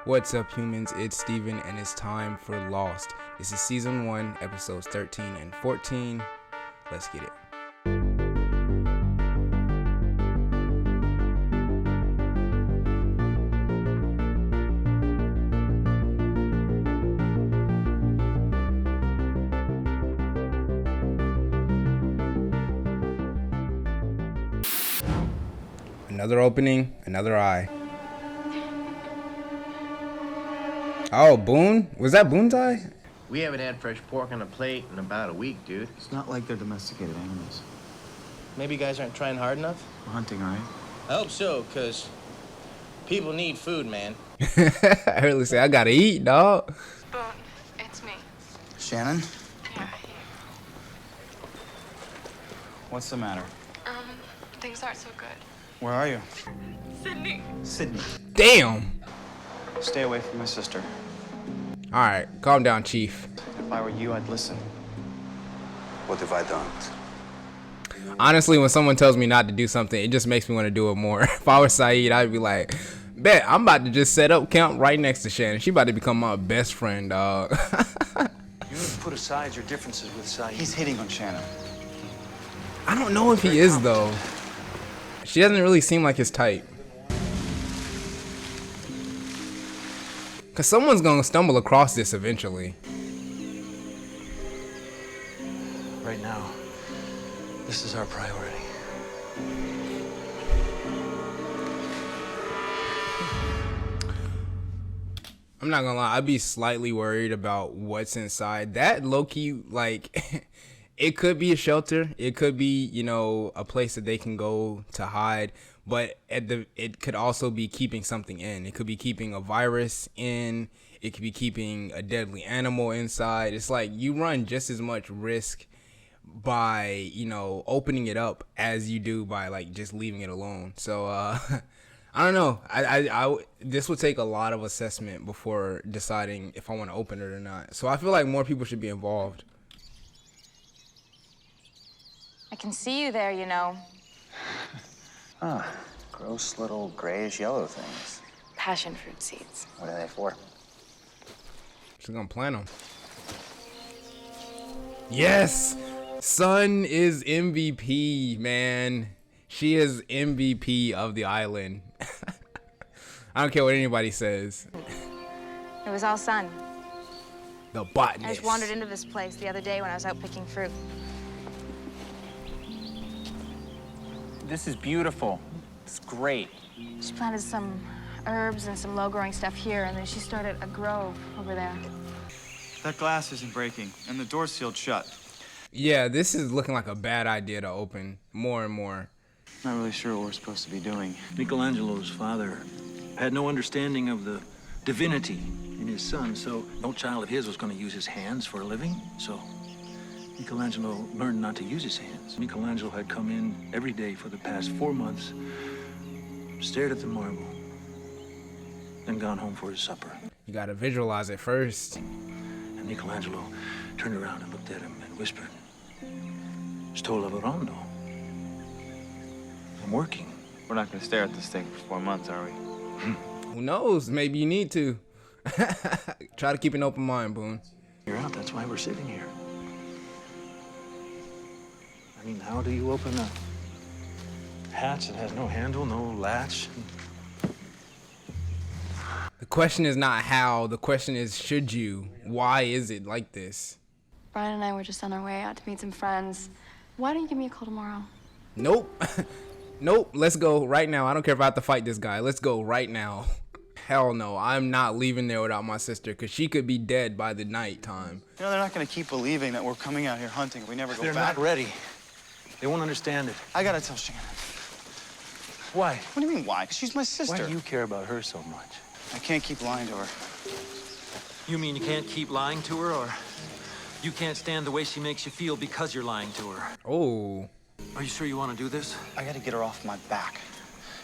What's up, humans? It's Steven, and it's time for Lost. This is season 1, episodes 13 and 14. Let's get it. Another opening, another eye. Oh, Boone? Was that Boone's eye? We haven't had fresh pork on a plate in about a week, dude. It's not like they're domesticated animals. Maybe you guys aren't trying hard enough? We're hunting, right? I hope so, because people need food, man. I heard her say, I gotta eat, dog. Boone, it's me. Shannon? Yeah. What's the matter? Things aren't so good. Where are you? Sydney. Sydney. Damn. Stay away from my sister. All right, calm down, Chief. If I were you, I'd listen. What have I done? Honestly, when someone tells me not to do something, it just makes me want to do it more. If I was Saeed, I'd be like, bet, I'm about to just set up camp right next to Shannon. She about to become my best friend, dog. You need to put aside your differences with Saeed. He's hitting on Shannon. I don't know if he is, though. She doesn't really seem like his type. Because someone's going to stumble across this eventually. Right now, this is our priority. I'm not going to lie. I'd be slightly worried about what's inside. That low-key, like, it could be a shelter. It could be, you know, a place that they can go to hide. But it could also be keeping something in. It could be keeping a virus in. It could be keeping a deadly animal inside. It's like you run just as much risk by, you know, opening it up as you do by, like, just leaving it alone. So, I don't know. This would take a lot of assessment before deciding if I want to open it or not. So I feel like more people should be involved. I can see you there, you know. Ah, gross little grayish-yellow things. Passion fruit seeds. What are they for? She's gonna plant them. Yes! Sun is MVP, man. She is MVP of the island. I don't care what anybody says. It was all sun. The botanist. I just wandered into this place the other day when I was out picking fruit. This is beautiful. It's great. She planted some herbs and some low-growing stuff here, and then she started a grove over there. That glass isn't breaking, and the door's sealed shut. Yeah, this is looking like a bad idea to open more and more. Not really sure what we're supposed to be doing. Michelangelo's father had no understanding of the divinity in his son, so no child of his was going to use his hands for a living. So Michelangelo learned not to use his hands. Michelangelo had come in every day for the past 4 months, stared at the marble, then gone home for his supper. You gotta visualize it first. And Michelangelo turned around and looked at him and whispered, "Sto lavorando. I'm working." We're not gonna stare at this thing for 4 months, are we? Who knows? Maybe you need to. Try to keep an open mind, Boone. You're out, that's why we're sitting here. I mean, how do you open a hatch that has no handle, no latch? The question is not how. The question is, should you? Why is it like this? Brian and I were just on our way out to meet some friends. Why don't you give me a call tomorrow? Nope. Nope. Let's go right now. I don't care if I have to fight this guy. Let's go right now. Hell no. I'm not leaving there without my sister, because she could be dead by the night time. You know, they're not gonna keep believing that we're coming out here hunting if we never go They're back. not ready. They won't understand it. I gotta tell Shannon. Why? What do you mean, why? Because she's my Why sister. do you care about her so much? I can't keep lying to her. You mean you can't keep lying to her, or you can't stand the way she makes you feel because you're lying to her? Oh. Are you sure you want to do this? I gotta get her off my back.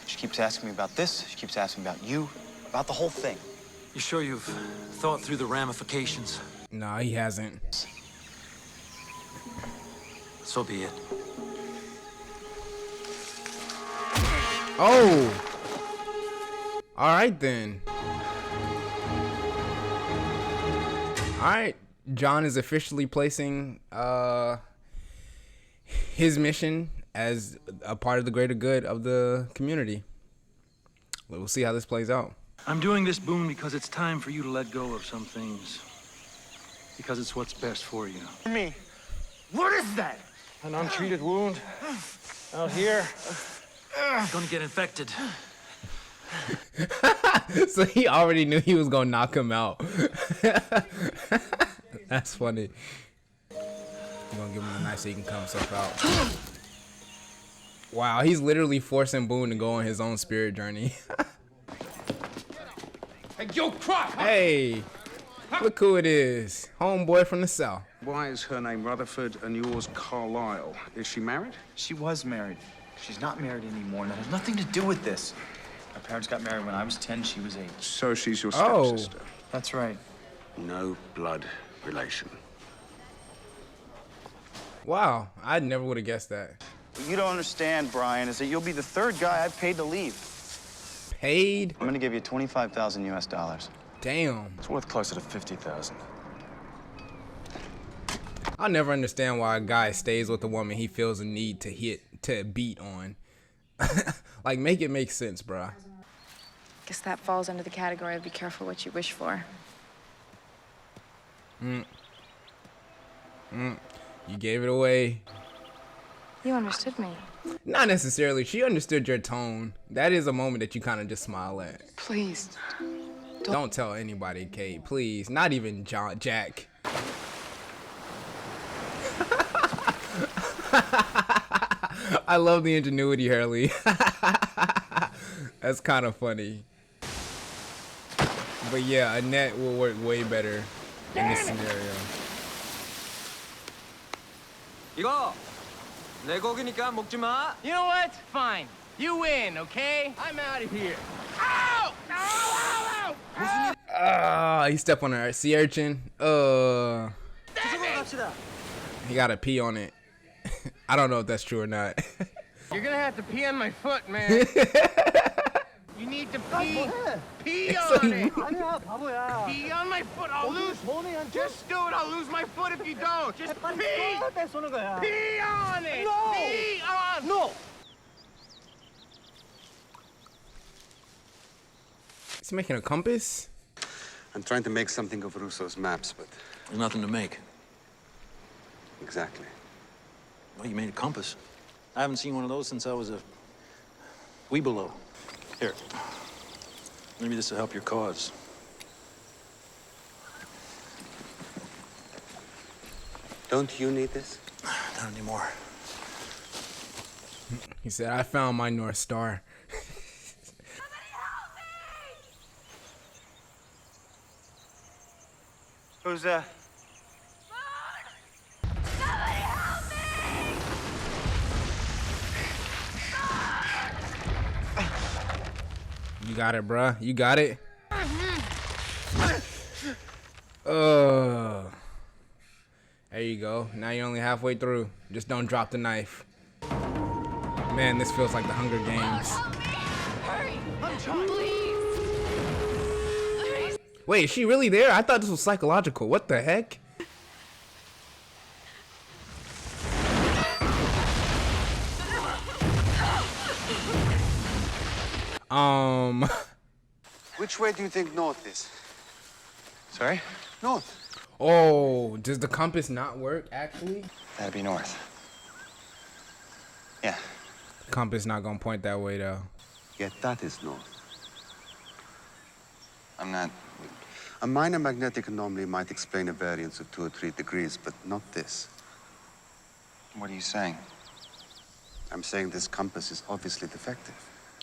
She keeps asking me about this. She keeps asking about you, about the whole thing. You sure you've thought through the ramifications? Nah, he hasn't. So be it. Oh. All right then. right, John is officially placing his mission as a part of the greater good of the community. We'll see how this plays out. I'm doing this, Boone, because it's time for you to let go of some things. Because it's what's best for you. Me. What is that? An untreated wound out here. It's gonna get infected. So he already knew he was gonna knock him out. That's funny. You're gonna give him a knife so he can cut himself out. Wow, he's literally forcing Boone to go on his own spirit journey. Hey, yo, Croc! Hey, look who it is. Homeboy from the South. Why is her name Rutherford and yours Carlisle? Is she married? She was married. She's not married anymore, and that has nothing to do with this. My parents got married when I was 10, she was 8. So she's your Oh. stepsister? That's right. No blood relation. Wow, I never would have guessed that. What you don't understand, Brian, is that you'll be the third guy I've paid to leave. Paid? I'm gonna give you 25,000 US dollars. Damn. It's worth closer to 50,000. I'll never understand why a guy stays with a woman he feels a need to beat on. Like, make it make sense, bruh. Guess that falls under the category of be careful what you wish for. You gave it away. You understood me. Not necessarily. She understood your tone. That is a moment that you kind of just smile at. Please. Don't tell anybody, Kate. Please. Not even Jack. I love the ingenuity, Hurley. That's kind of funny. But yeah, Annette will work way better in this scenario. 이거 내 고기니까 먹지 마. You know what? Fine. You win, okay? I'm out of here. Ow! Ow! Ow! Ow! Ah, he stepped on a sea urchin. He got a pee on it. I don't know if that's true or not. You're gonna have to pee on my foot, man. You need to pee. Pee on it. Pee on my foot. I'll lose. Just do it. I'll lose my foot if you don't. Just pee. Pee on it. No. Pee on. No. Is he making a compass? I'm trying to make something of Russo's maps, but There's nothing to make. exactly. Well, you made a compass. I haven't seen one of those since I was a weebelo. Here. Maybe this will help your cause. Don't you need this? Not anymore. He said, I found my North Star. Who's that? You got it, bruh. You got it. There you go. Now you're only halfway through. Just don't drop the knife. Man, this feels like the Hunger Games. Hurry! I'm trying. Please. Please. Wait, is she really there? I thought this was psychological. What the heck? Which way do you think north is? Sorry? North. Oh, does the compass not work, actually? That'd be north. Yeah. Compass not gonna point that way, though. Yet that is north. I'm not. A minor magnetic anomaly might explain a variance of 2 or 3 degrees, but not this. What are you saying? I'm saying this compass is obviously defective.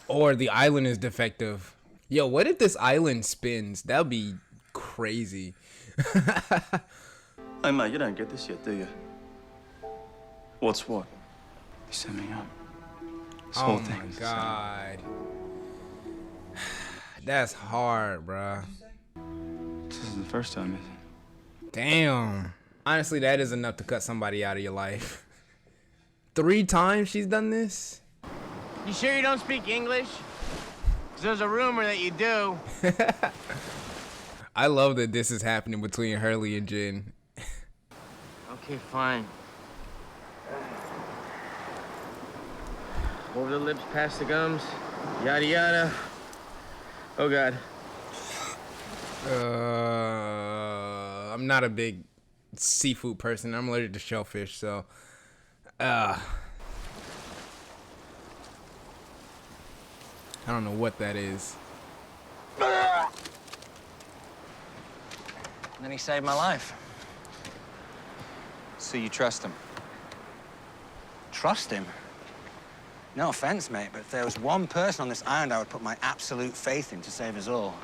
Or the island is defective. Yo, what if this island spins? That'd be crazy. Hey, mate, you don't get this yet, do you? What's what? You set me up. This Oh whole my thing. god. That's hard, bruh. This isn't the first time, is it? Damn. Honestly, that is enough to cut somebody out of your life. 3 times she's done this? You sure you don't speak English? 'Cause there's a rumor that you do. I love that this is happening between Hurley and Jen. Okay, fine. Over the lips, past the gums. Yada yada. Oh God. I'm not a big seafood person. I'm allergic to shellfish, so I don't know what that is. And then he saved my life. So you trust him? Trust him? No offense, mate, but if there was one person on this island I would put my absolute faith in to save us all,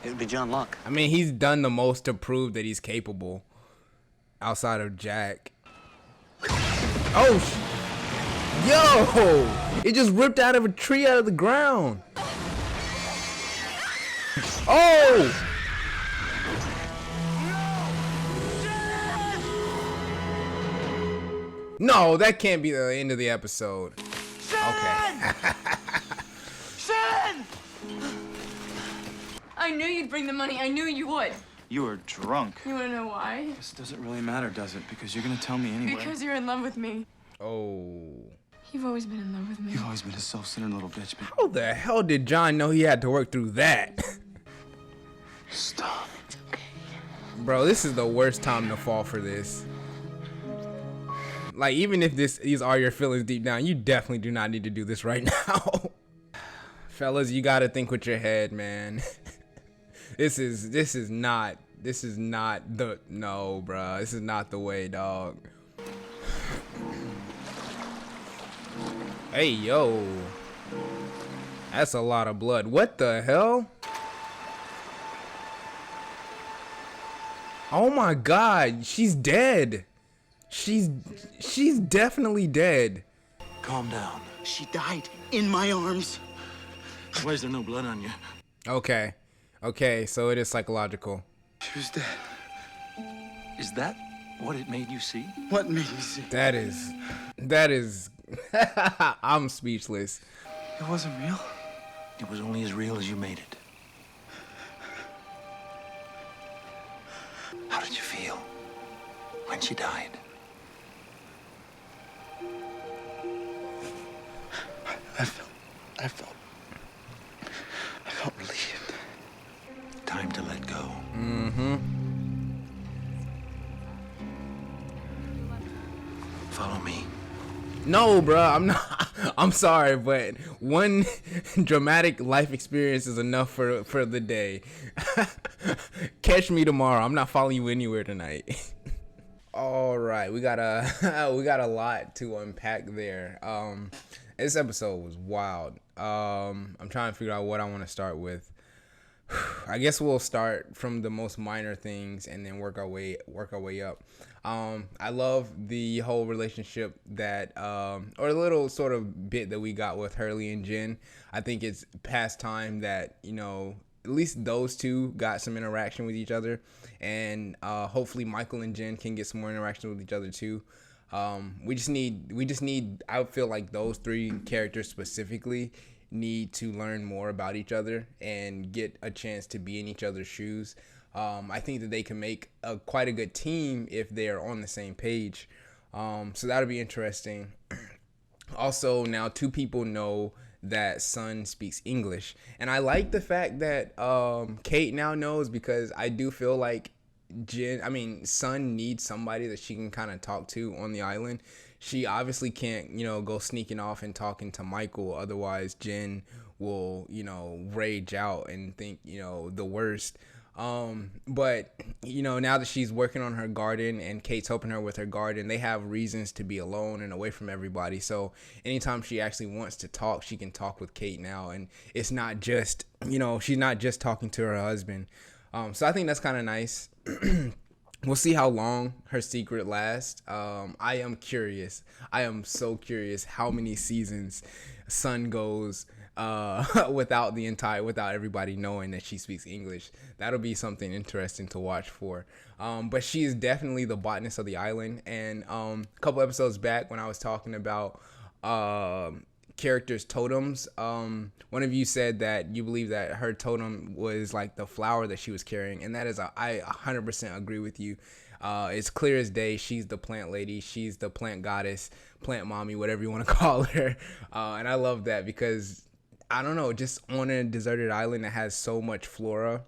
it would be John Locke. I mean, he's done the most to prove that he's capable outside of Jack. Oh, yo! It just ripped out of a tree out of the ground. Oh! No, that can't be the end of the episode. Okay. Shannon! I knew you'd bring the money. I knew you would. You are drunk. You want to know why? This doesn't really matter, does it? Because you're gonna tell me anyway. Because you're in love with me. Oh. You've always been in love with me. You've always been a self-centered little bitch, but... How the hell did John know he had to work through that? Stop. It's okay. Bro, this is the worst time to fall for this. Like, even if these are your feelings deep down, you definitely do not need to do this right now. Fellas, you gotta think with your head, man. This is not the, no, bruh. This is not the way, dog. Hey, yo. That's a lot of blood. What the hell? Oh my God, she's dead. She's definitely dead. Calm down. She died in my arms. Why is there no blood on you? Okay. Okay, so it is psychological. She was dead. Is that what it made you see? What made me see? That is I'm speechless. It wasn't real. It was only as real as you made it. How did you feel when she died? I felt relieved. Time to let go. Mm-hmm. Follow me. No, bruh, I'm not. I'm sorry, but one dramatic life experience is enough for the day. Catch me tomorrow. I'm not following you anywhere tonight. All right, we got a lot to unpack there. This episode was wild. I'm trying to figure out what I want to start with. I guess we'll start from the most minor things and then work our way up. I love the whole relationship that, or a little sort of bit that we got with Hurley and Jen. I think it's past time that, you know, at least those two got some interaction with each other, and hopefully Michael and Jen can get some more interaction with each other too. We just need, I feel like those three characters specifically need to learn more about each other and get a chance to be in each other's shoes. I think that they can make quite a good team if they're on the same page. So that'll be interesting. Also, now two people know that Sun speaks English, and I like the fact that Kate now knows, because I do feel like Sun needs somebody that she can kind of talk to on the island. She obviously can't, you know, go sneaking off and talking to Michael. Otherwise, Jen will, you know, rage out and think, you know, the worst. But, you know, now that she's working on her garden and Kate's helping her with her garden, they have reasons to be alone and away from everybody. So anytime she actually wants to talk, she can talk with Kate now. And it's not just, you know, she's not just talking to her husband. So I think that's kind of nice. We'll see how long her secret lasts. I am curious. I am so curious how many seasons Sun goes without everybody knowing that she speaks English. That'll be something interesting to watch for. But she is definitely the botanist of the island. And a couple episodes back when I was talking about character's totems. One of you said that you believe that her totem was like the flower that she was carrying, and that is I 100% agree with you. It's clear as day. She's the plant lady. She's the plant goddess, plant mommy, whatever you want to call her. And I love that because, I don't know, just on a deserted island that has so much flora.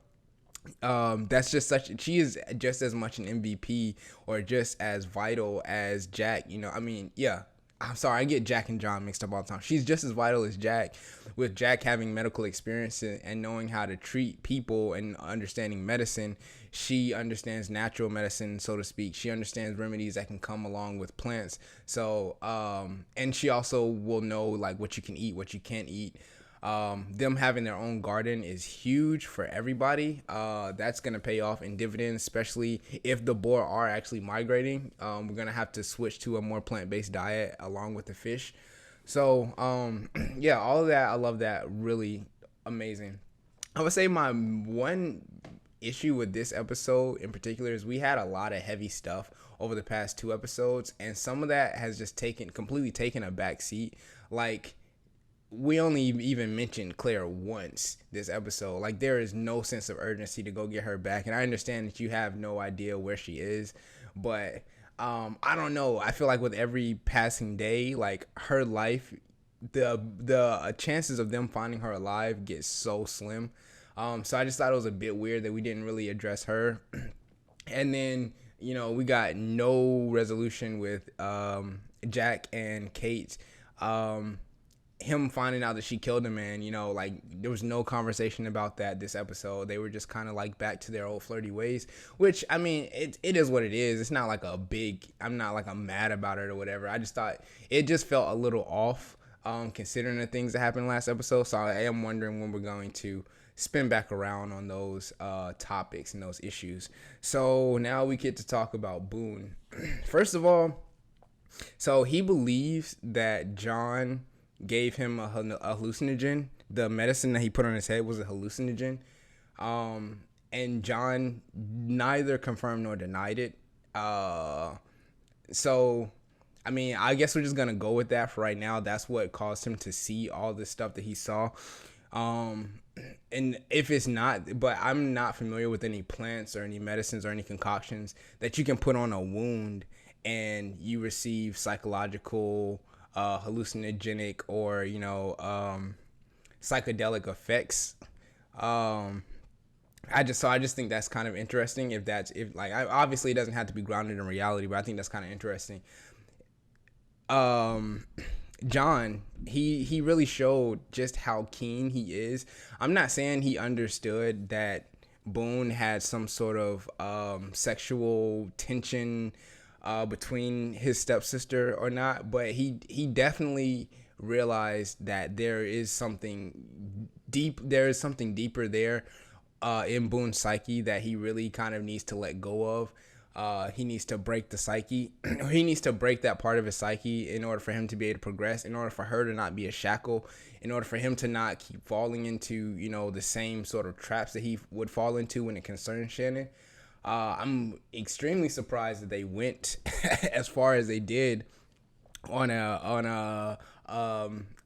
That's just she is just as much an MVP or just as vital as Jack. You know, I mean, yeah. I'm sorry, I get Jack and John mixed up all the time. She's just as vital as Jack, with Jack having medical experience and knowing how to treat people and understanding medicine. She understands natural medicine, so to speak. She understands remedies that can come along with plants. So, and she also will know like what you can eat, what you can't eat. Them having their own garden is huge for everybody. That's going to pay off in dividends, especially if the boar are actually migrating. We're going to have to switch to a more plant-based diet along with the fish. So, yeah, all of that, I love that. Really amazing. I would say my one issue with this episode in particular is we had a lot of heavy stuff over the past 2 episodes, and some of that has just completely taken a back seat. Like, we only even mentioned Claire once this episode. Like, there is no sense of urgency to go get her back. And I understand that you have no idea where she is, but I don't know. I feel like with every passing day, like, her life, the chances of them finding her alive get so slim. So I just thought it was a bit weird that we didn't really address her. And then, you know, we got no resolution with Jack and Kate. Him finding out that she killed him, and, you know, like, there was no conversation about that this episode. They were just kind of like back to their old flirty ways, which, I mean, it is what it is. It's not like I'm not like I'm mad about it or whatever. I just thought it just felt a little off, considering the things that happened last episode. So I am wondering when we're going to spin back around on those topics and those issues. So now we get to talk about Boone. First of all, so he believes that John gave him a hallucinogen. The medicine that he put on his head was a hallucinogen. And John neither confirmed nor denied it. So, I mean, I guess we're just going to go with that for right now. That's what caused him to see all this stuff that he saw. And if it's not, but I'm not familiar with any plants or any medicines or any concoctions that you can put on a wound and you receive psychological hallucinogenic or, you know, psychedelic effects. I just think that's kind of interesting. If obviously it doesn't have to be grounded in reality, but I think that's kind of interesting. John, he really showed just how keen he is. I'm not saying he understood that Boone had some sort of sexual tension between his stepsister or not, but he definitely realized that there is something deeper there in Boone's psyche that he really kind of needs to let go of. He needs to break the psyche. He needs to break that part of his psyche in order for him to be able to progress, in order for her to not be a shackle, in order for him to not keep falling into, you know, the same sort of traps that he would fall into when it concerns Shannon. I'm extremely surprised that they went as far as they did on a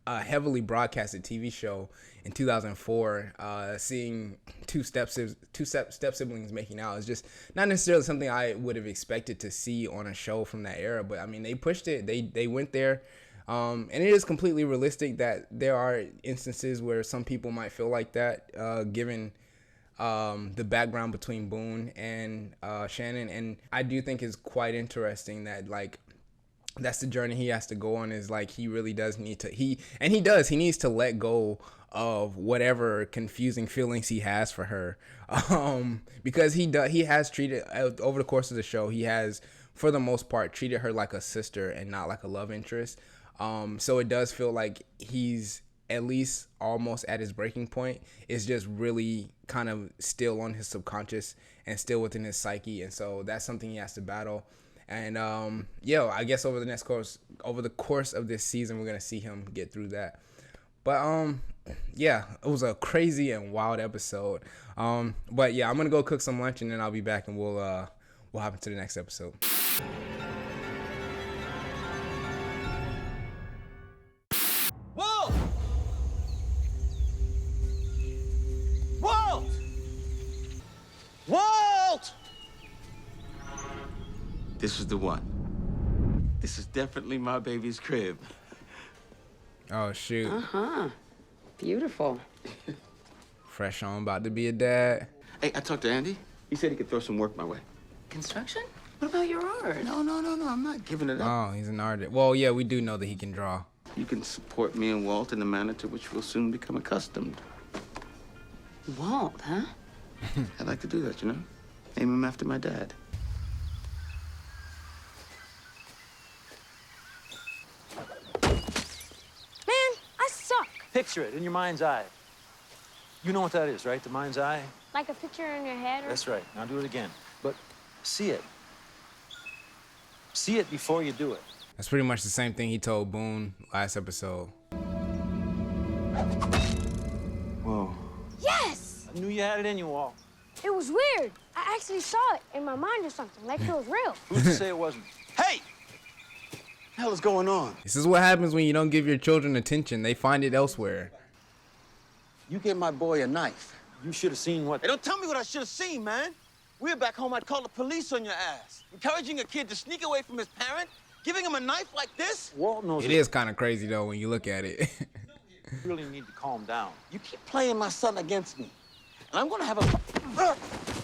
heavily broadcasted TV show in 2004. Seeing two step siblings making out is just not necessarily something I would have expected to see on a show from that era. But I mean, they pushed it. They went there. And it is completely realistic that there are instances where some people might feel like that, given the background between Boone and Shannon. And I do think it's quite interesting that, like, that's the journey he has to go on, is like he really does need to he needs to let go of whatever confusing feelings he has for her, because he has treated, over the course of the show, he has for the most part treated her like a sister and not like a love interest. So it does feel like he's at least almost at his breaking point. It's just really kind of still on his subconscious and still within his psyche. And so that's something he has to battle. And I guess over the course of this season, we're going to see him get through that. But it was a crazy and wild episode. But yeah, I'm going to go cook some lunch and then I'll be back and we'll hop into the next episode. Whoa! This is the one. This is definitely my baby's crib. Oh, shoot. Uh-huh. Beautiful. Fresh on, about to be a dad. Hey, I talked to Andy. He said he could throw some work my way. Construction? What about your art? No, I'm not giving it up. Oh, he's an artist. Well, yeah, we do know that he can draw. You can support me and Walt in a manner to which we'll soon become accustomed. Walt, huh? I'd like to do that, you know? Name him after my dad. Man, I suck. Picture it in your mind's eye. You know what that is, right? The mind's eye? Like a picture in your head or... That's right. Now do it again. But see it. See it before you do it. That's pretty much the same thing he told Boone last episode. Whoa. Yes! I knew you had it in you, Walt. It was weird. I actually saw it in my mind or something, like it was real. Who's to say it wasn't? Hey! What the hell is going on? This is what happens when you don't give your children attention. They find it elsewhere. You gave my boy a knife. You should have seen what... Hey, don't tell me what I should have seen, man. We were back home, I'd call the police on your ass. Encouraging a kid to sneak away from his parent? Giving him a knife like this? Walt knows It is kind of crazy, though, when you look at it. You really need to calm down. You keep playing my son against me. And I'm gonna have a...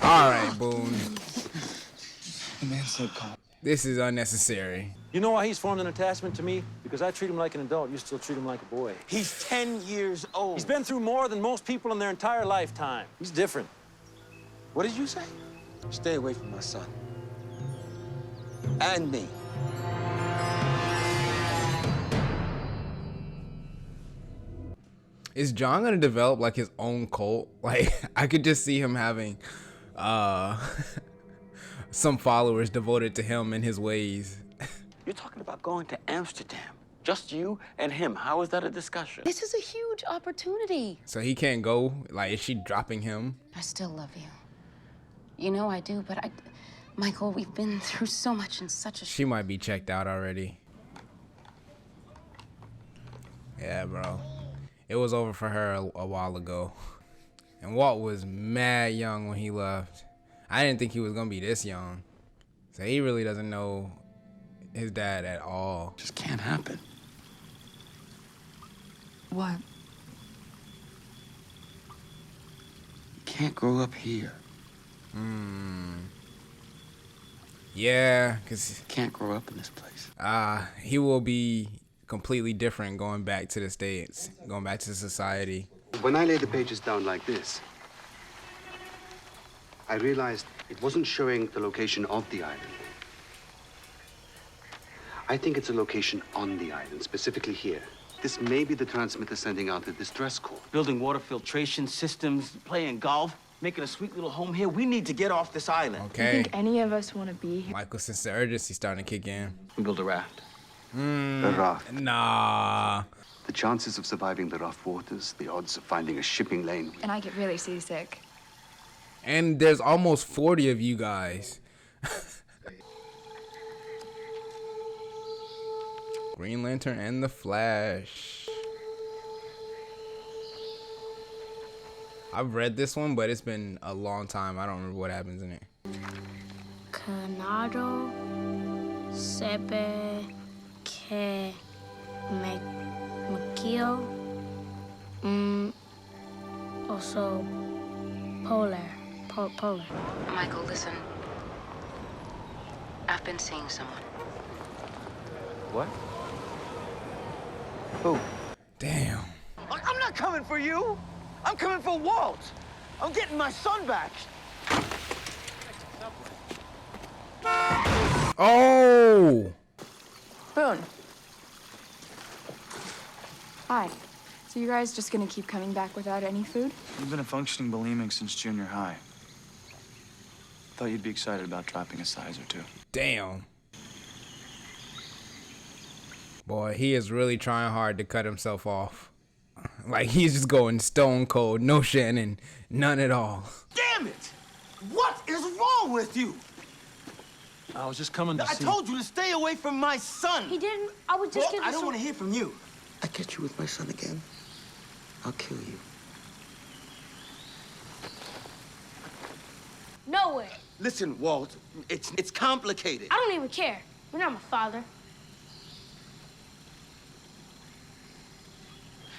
All right, Boone. The man said calm. This is unnecessary. You know why he's formed an attachment to me? Because I treat him like an adult. You still treat him like a boy. He's 10 years old. He's been through more than most people in their entire lifetime. He's different. What did you say? Stay away from my son. And me. Is John gonna develop like his own cult? Like, I could just see him having some followers devoted to him and his ways. You're talking about going to Amsterdam. Just you and him. How is that a discussion? This is a huge opportunity. So he can't go? Like, is she dropping him? I still love you. You know I do, but Michael, we've been through so much in such a... She might be checked out already. Yeah, bro. It was over for her a while ago. And Walt was mad young when he left. I didn't think he was gonna be this young. So he really doesn't know his dad at all. Just can't happen. What? You can't grow up here. Yeah, because... Can't grow up in this place. He will be completely different going back to the States, going back to society. When I laid the pages down like this, I realized it wasn't showing the location of the island. I think it's a location on the island, specifically here. This may be the transmitter sending out the distress call. Building water filtration systems, playing golf, making a sweet little home here. We need to get off this island. Okay. You think any of us want to be here? Michael, since the urgency's starting to kick in. We build a raft. The raft. Nah. The chances of surviving the rough waters, the odds of finding a shipping lane. And I get really seasick. And there's almost 40 of you guys. Green Lantern and the Flash. I've read this one, but it's been a long time. I don't remember what happens in it. Canado sebe que Makio also polar. Michael, listen. I've been seeing someone. What? Who? Damn. I'm not coming for you. I'm coming for Walt. I'm getting my son back. Oh! Boone. Hi. So you guys just gonna keep coming back without any food? You've been a functioning bulimic since junior high. Thought you'd be excited about dropping a size or two. Damn. Boy, he is really trying hard to cut himself off. Like, he's just going stone cold. No Shannon. None at all. Damn it! What is wrong with you? I was just coming to see... I told you to stay away from my son. He didn't. I was just Well, giving I don't want to hear from you. I catch you with my son again, I'll kill you. No way. Listen, Walt, it's complicated. I don't even care. You're not my father.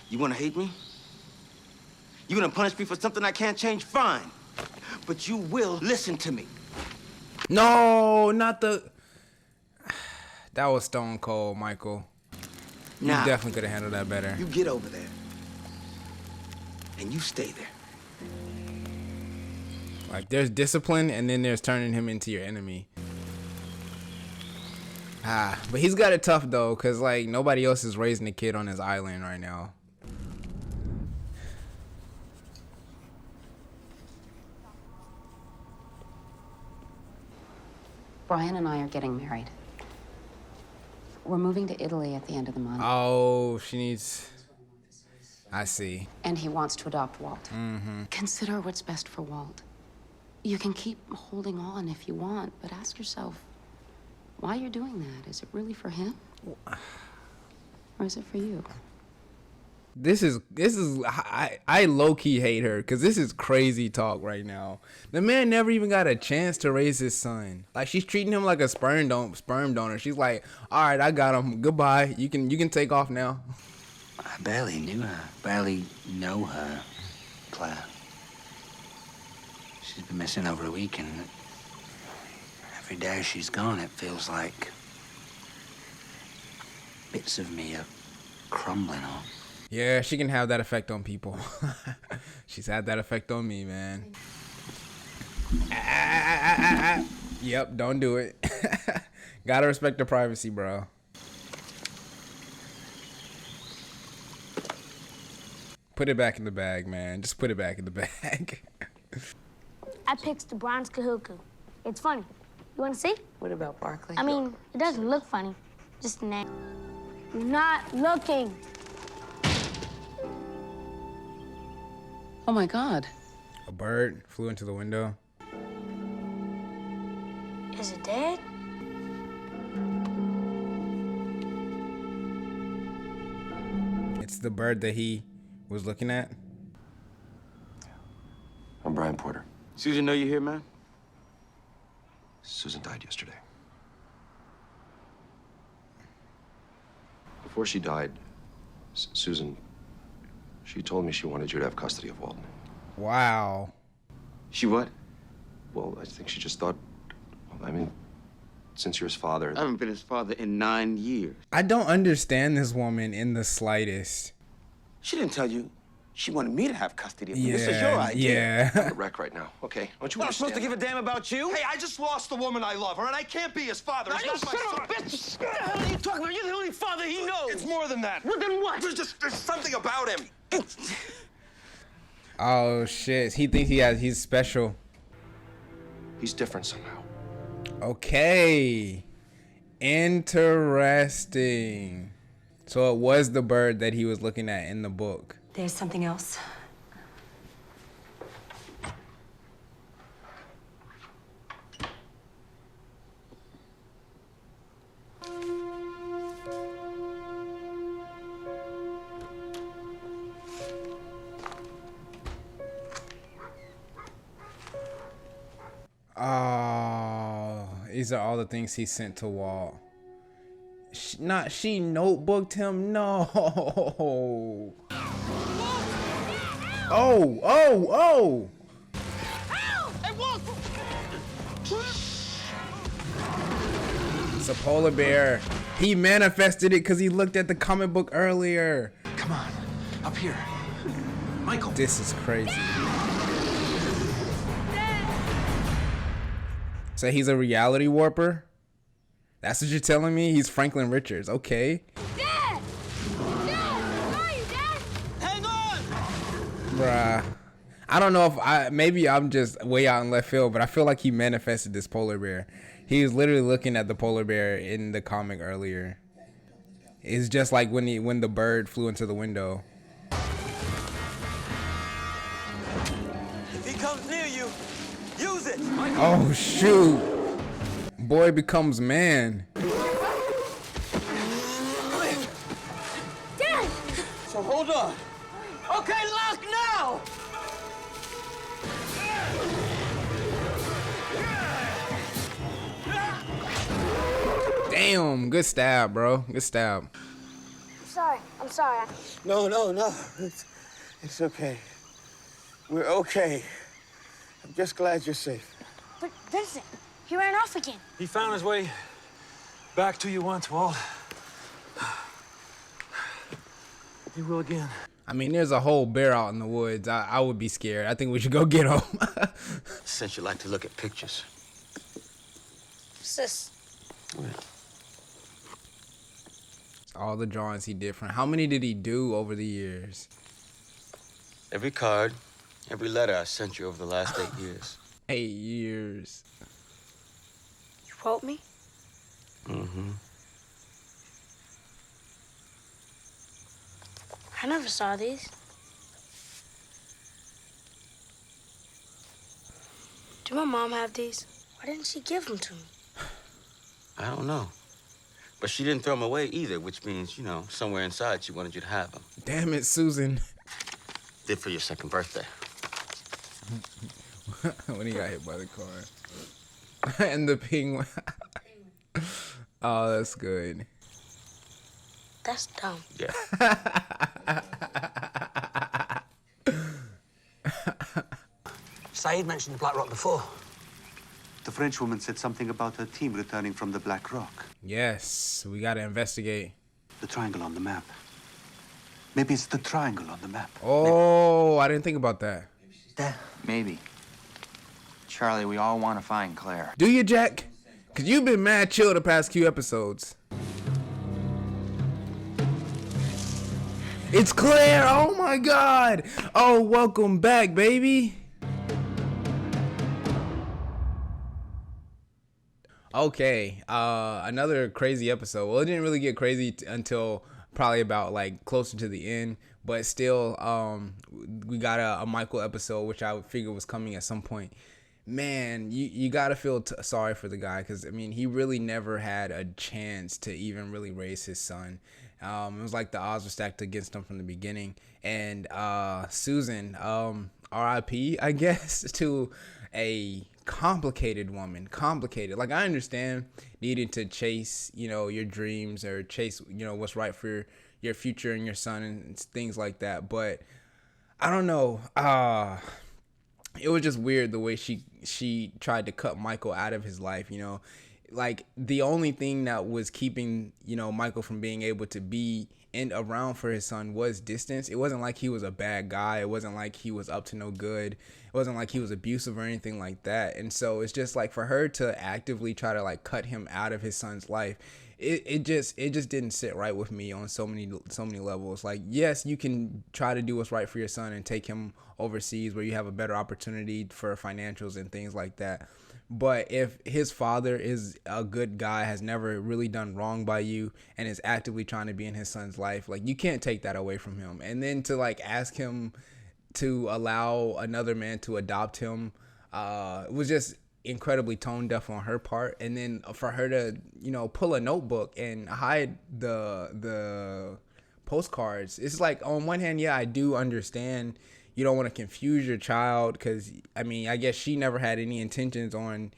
You wanna hate me? You gonna punish me for something I can't change? Fine. But you will listen to me. No, not the... That was stone cold, Michael. You Now, definitely could have handled that better. you get over there. And you stay there. Like, there's discipline, and then there's turning him into your enemy. But he's got it tough, though, because, like, nobody else is raising a kid on his island right now. Brian and I are getting married. We're moving to Italy at the end of the month. Oh, she needs... I see. And he wants to adopt Walt. Mm-hmm. Consider what's best for Walt. You can keep holding on if you want, but ask yourself, why you're doing that? Is it really for him? Or is it for you? This is I low-key hate her because this is crazy talk right now. The man never even got a chance to raise his son. Like, she's treating him like a sperm donor. She's like, all right, I got him. Goodbye. You can take off now. I barely knew her. Barely know her, Claire. She's been missing over a week, and every day she's gone, it feels like bits of me are crumbling off. Yeah, she can have that effect on people. She's had that effect on me, man. Yep, don't do it. Gotta respect the privacy, bro. Put it back in the bag, man. Just put it back in the bag. I picked the bronze Kahuku. It's funny. You want to see? What about Barkley? I mean, it doesn't look funny. Just a name. You're not looking. Oh my God. A bird flew into the window. Is it dead? It's the bird that he was looking at. I'm Brian Porter. Susan, know you here, man? Susan died yesterday. Before she died, Susan, she told me she wanted you to have custody of Walt. Wow. She what? Well, I think she just thought, I mean, since you're his father... I haven't been his father in 9 years. I don't understand this woman in the slightest. She didn't tell you she wanted me to have custody of him. This is your idea. Yeah. I'm a wreck right now, okay? Don't you I'm supposed to give a damn about you? Hey, I just lost the woman I love, all right? I can't be his father. Now It's you not my son son. of a bitch! What the hell are you talking about? You're the only father he knows. It's more than that. Well, then what? There's something about him. Oh shit. He thinks he's special. He's different somehow. Okay. Interesting. So it was the bird that he was looking at in the book. There's something else. Oh, these are all the things he sent to Walt. She notebooked him? No. Oh. Hey, Walt! It's a polar bear. He manifested it because he looked at the comic book earlier. Come on, up here. Michael. This is crazy. So he's a reality warper? That's what you're telling me? He's Franklin Richards. Okay. Dad! Dad! Where are you, Dad? Hang on! Bruh. I don't know if maybe I'm just way out in left field, but I feel like he manifested this polar bear. He was literally looking at the polar bear in the comic earlier. It's just like when the bird flew into the window. If he comes near you, use it! Oh shoot. Boy becomes man. Dad! So hold on. Okay, Locke, now! Damn, good stab, bro. Good stab. I'm sorry. No. It's okay. We're okay. I'm just glad you're safe. But Vincent, he ran off again. He found his way back to you once, Walt. He will again. I mean, there's a whole bear out in the woods. I would be scared. I think we should go get him. Since you like to look at pictures. What's this? All the drawings he did from. How many did he do over the years? Every card, every letter I sent you over the last 8 years. 8 years. You wrote me? Mm-hmm. I never saw these. Did my mom have these? Why didn't she give them to me? I don't know. But she didn't throw them away either, which means, you know, somewhere inside she wanted you to have them. Damn it, Susan. Did for your second birthday. When he got hit by the car. And the penguin. Oh, that's good. That's dumb. Yeah. Saeed mentioned the Black Rock before. The French woman said something about her team returning from the Black Rock. Yes, we gotta investigate. The triangle on the map. Maybe it's the triangle on the map. Oh, I didn't think about that. There. Maybe. Charlie, we all want to find Claire. Do you, Jack? Because you've been mad chill the past few episodes. It's Claire! Oh my god! Oh, welcome back, baby! Okay, another crazy episode. Well, it didn't really get crazy until probably about like closer to the end, but still, we got a Michael episode, which I figured was coming at some point. Man, you gotta feel sorry for the guy, because I mean, he really never had a chance to even really raise his son. It was like the odds were stacked against him from the beginning. And Susan, R.I.P. I guess, to a complicated woman. Complicated. Like, I understand needing to chase, you know, your dreams, or chase, you know, what's right for your future and your son and things like that. But I don't know. It was just weird the way she tried to cut Michael out of his life, you know. Like, the only thing that was keeping, you know, Michael from being able to be and around for his son was distance. It wasn't like he was a bad guy. It wasn't like he was up to no good. It wasn't like he was abusive or anything like that. And so it's just like, for her to actively try to like cut him out of his son's life, it just didn't sit right with me on so many levels. Like, yes, you can try to do what's right for your son and take him overseas where you have a better opportunity for financials and things like that. But if his father is a good guy, has never really done wrong by you, and is actively trying to be in his son's life, like, you can't take that away from him. And then to like ask him to allow another man to adopt him, was just incredibly tone deaf on her part. And then for her to, you know, pull a notebook and hide the postcards, it's like, on one hand, yeah, I do understand you don't want to confuse your child, because I mean, I guess she never had any intentions on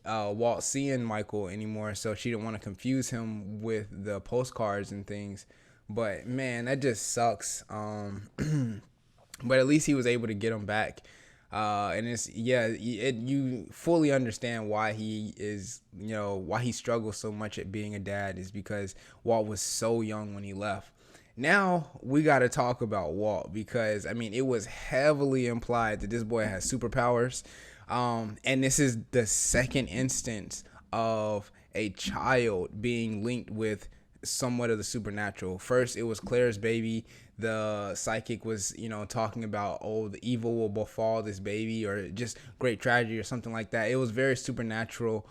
Walt seeing Michael anymore, so she didn't want to confuse him with the postcards and things. But man, that just sucks. But at least he was able to get him back. And it's, yeah, you fully understand why he is, you know, why he struggles so much at being a dad, is because Walt was so young when he left. Now we got to talk about Walt, because I mean, it was heavily implied that this boy has superpowers. And this is the second instance of a child being linked with somewhat of the supernatural. First, it was Claire's baby. The psychic was, you know, talking about, oh, the evil will befall this baby, or just great tragedy or something like that. It was very supernatural,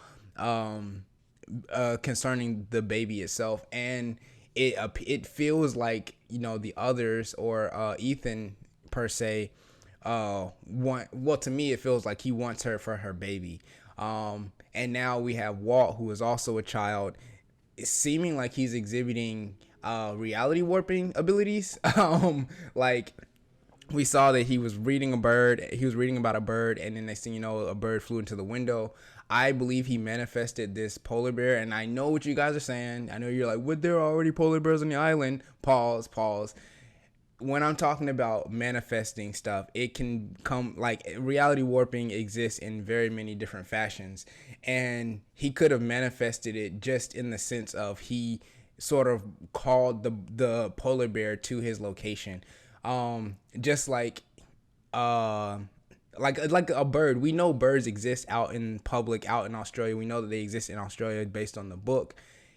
concerning the baby itself. And it feels like, you know, the others, or Ethan per se, to me, it feels like he wants her for her baby. And now we have Walt, who is also a child, seeming like he's exhibiting reality warping abilities. Like, we saw that he was reading about a bird, and then next thing you know, a bird flew into the window. I believe he manifested this polar bear, and I know what you guys are saying. I know you're like, "What? There are already polar bears on the island." Pause. When I'm talking about manifesting stuff, it can come like reality warping exists in very many different fashions, and he could have manifested it just in the sense of he sort of called the polar bear to his location, just like a bird. We know birds exist out in public, out in Australia. We know that they exist in Australia based on the book.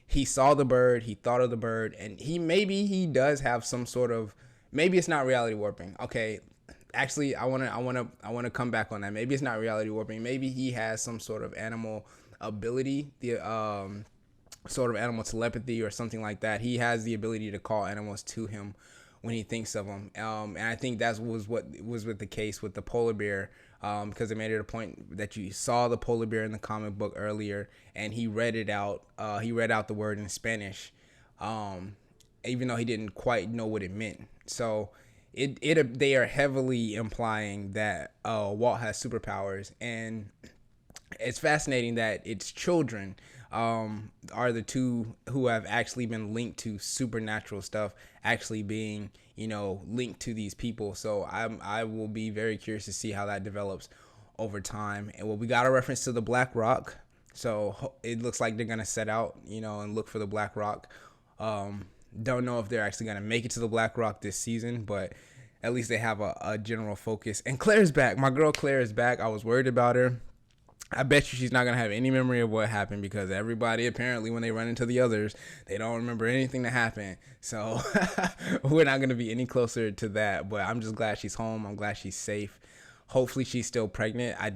He saw the bird, he thought of the bird, and he does have some sort of, maybe it's not reality warping. Okay, actually, I wanna come back on that. Maybe it's not reality warping. Maybe he has some sort of animal ability, the sort of animal telepathy or something like that. He has the ability to call animals to him when he thinks of them. And I think that was what was with the case with the polar bear, because it made it a point that you saw the polar bear in the comic book earlier, and he read it out. He read out the word in Spanish, even though he didn't quite know what it meant. So they are heavily implying that Walt has superpowers, and it's fascinating that its children are the two who have actually been linked to supernatural stuff, actually being, linked to these people. So I will be very curious to see how that develops over time. And we got a reference to the Black Rock, so it looks like they're gonna set out, and look for the Black Rock. Don't know if they're actually gonna make it to the Black Rock this season, but at least they have a general focus. And Claire's back. My girl Claire is back. I was worried about her. I bet you she's not going to have any memory of what happened, because everybody, apparently, when they run into the others, they don't remember anything that happened. So we're not going to be any closer to that. But I'm just glad she's home. I'm glad she's safe. Hopefully she's still pregnant. I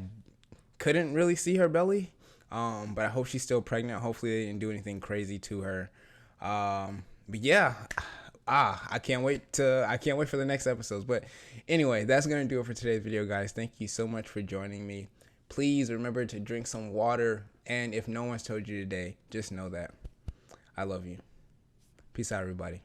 couldn't really see her belly, but I hope she's still pregnant. Hopefully they didn't do anything crazy to her. But yeah, I can't wait for the next episodes. But anyway, that's going to do it for today's video, guys. Thank you so much for joining me. Please remember to drink some water. And if no one's told you today, just know that I love you. Peace out, everybody.